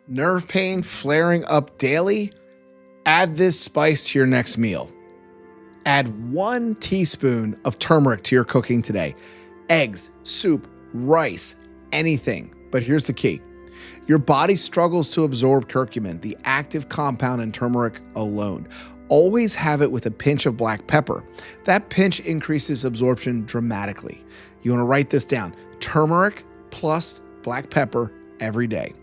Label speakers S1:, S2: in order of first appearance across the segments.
S1: Nerve pain flaring up daily? Add this spice to your next meal. Add 1 teaspoon of turmeric to your cooking today. Eggs, soup, rice, anything. But here's the key. Your body struggles to absorb curcumin, the active compound in turmeric alone. Always have it with a pinch of black pepper. That pinch increases absorption dramatically. You want to write this down. Turmeric plus black pepper every day.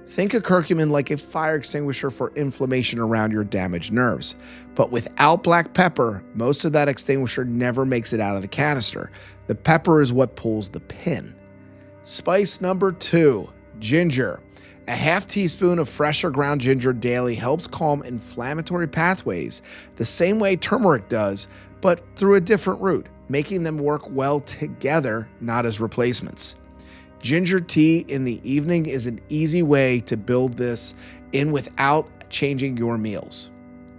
S1: Think of curcumin like a fire extinguisher for inflammation around your damaged nerves. But without black pepper, most of that extinguisher never makes it out of the canister. The pepper is what pulls the pin. Spice number 2, ginger. A half teaspoon of fresh or ground ginger daily helps calm inflammatory pathways the same way turmeric does, but through a different route, making them work well together, not as replacements. Ginger tea in the evening is an easy way to build this in without changing your meals.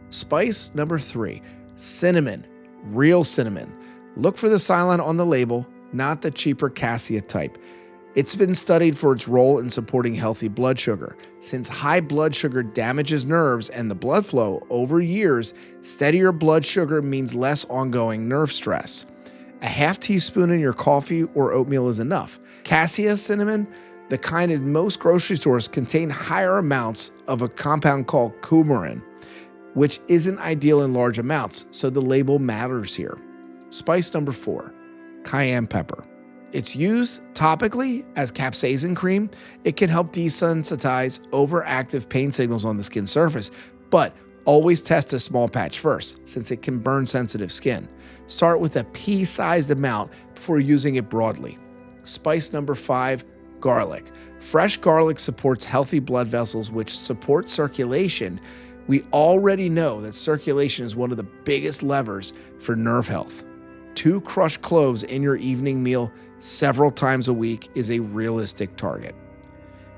S1: Spice number 3, cinnamon, real cinnamon. Look for the silent on the label, not the cheaper cassia type. It's been studied for its role in supporting healthy blood sugar. Since high blood sugar damages nerves and the blood flow over years, steadier blood sugar means less ongoing nerve stress. A half teaspoon in your coffee or oatmeal is enough. Cassia cinnamon, the kind in most grocery stores, contain higher amounts of a compound called curcumin, which isn't ideal in large amounts, so the label matters here. Spice number 4, cayenne pepper. It's used topically as capsaicin cream. It can help desensitize overactive pain signals on the skin surface, but always test a small patch first, since it can burn sensitive skin. Start with a pea-sized amount before using it broadly. Spice number 5, garlic. Fresh garlic supports healthy blood vessels, which support circulation. We already know that circulation is one of the biggest levers for nerve health. 2 crushed cloves in your evening meal several times a week is a realistic target.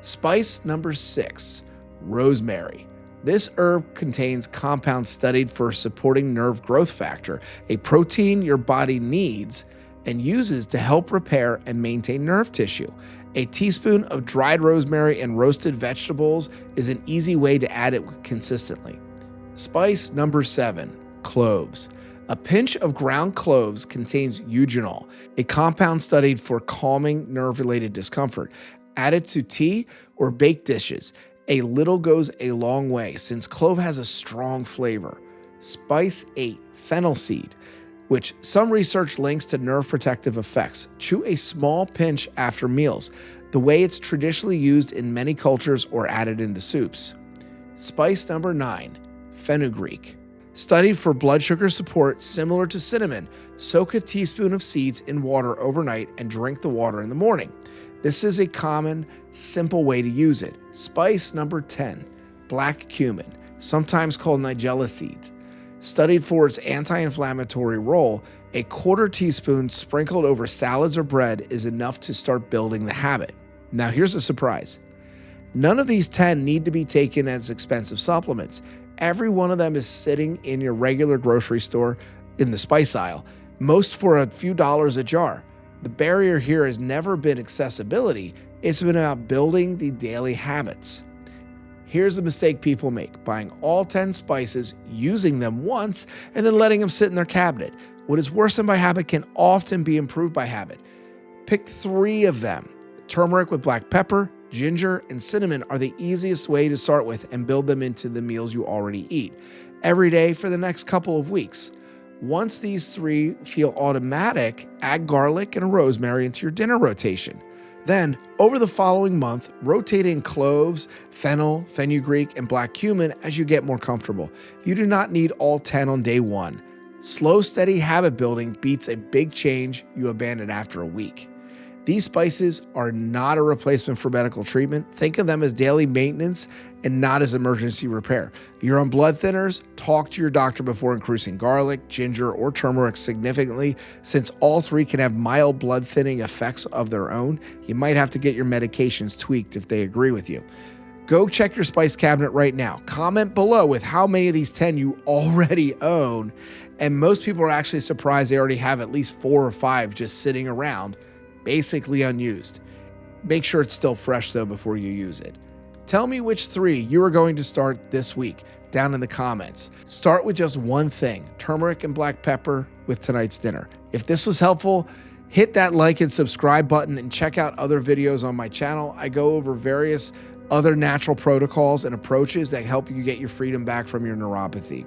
S1: Spice number 6, rosemary. This herb contains compounds studied for supporting nerve growth factor, a protein your body needs and uses to help repair and maintain nerve tissue. A teaspoon of dried rosemary and roasted vegetables is an easy way to add it consistently. Spice number 7, cloves. A pinch of ground cloves contains eugenol, a compound studied for calming nerve-related discomfort. Add it to tea or baked dishes. A little goes a long way since clove has a strong flavor. Spice 8, fennel seed, which some research links to nerve protective effects. Chew a small pinch after meals, the way it's traditionally used in many cultures or added into soups. Spice number 9, fenugreek. Studied for blood sugar support similar to cinnamon, soak a teaspoon of seeds in water overnight and drink the water in the morning. This is a common, simple way to use it. Spice number 10, black cumin, sometimes called nigella seeds. Studied for its anti-inflammatory role, a quarter teaspoon sprinkled over salads or bread is enough to start building the habit. Now here's a surprise. None of these 10 need to be taken as expensive supplements. Every one of them is sitting in your regular grocery store in the spice aisle, most for a few dollars a jar. The barrier here has never been accessibility, it's been about building the daily habits. Here's the mistake people make: buying all 10 spices, using them once, and then letting them sit in their cabinet. What is worsened by habit can often be improved by habit. Pick 3 of them. Turmeric with black pepper, ginger, and cinnamon are the easiest way to start with and build them into the meals you already eat every day for the next couple of weeks. Once these 3 feel automatic, add garlic and rosemary into your dinner rotation. Then, over the following month, rotate in cloves, fennel, fenugreek, and black cumin as you get more comfortable. You do not need all 10 on day 1. Slow, steady habit building beats a big change you abandon after a week. These spices are not a replacement for medical treatment. Think of them as daily maintenance and not as emergency repair. You're on blood thinners, talk to your doctor before increasing garlic, ginger, or turmeric significantly. Since all 3 can have mild blood thinning effects of their own, you might have to get your medications tweaked if they agree with you. Go check your spice cabinet right now. Comment below with how many of these 10 you already own. And most people are actually surprised they already have at least 4 or 5 just sitting around, basically unused. Make sure it's still fresh though before you use it. Tell me which 3 you are going to start this week down in the comments. Start with just one thing, turmeric and black pepper with tonight's dinner. If this was helpful, hit that like and subscribe button and check out other videos on my channel. I go over various other natural protocols and approaches that help you get your freedom back from your neuropathy.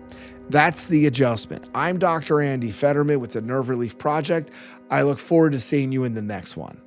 S1: That's The Adjustment. I'm Dr. Andy Fetterman with the Nerve Relief Project. I look forward to seeing you in the next one.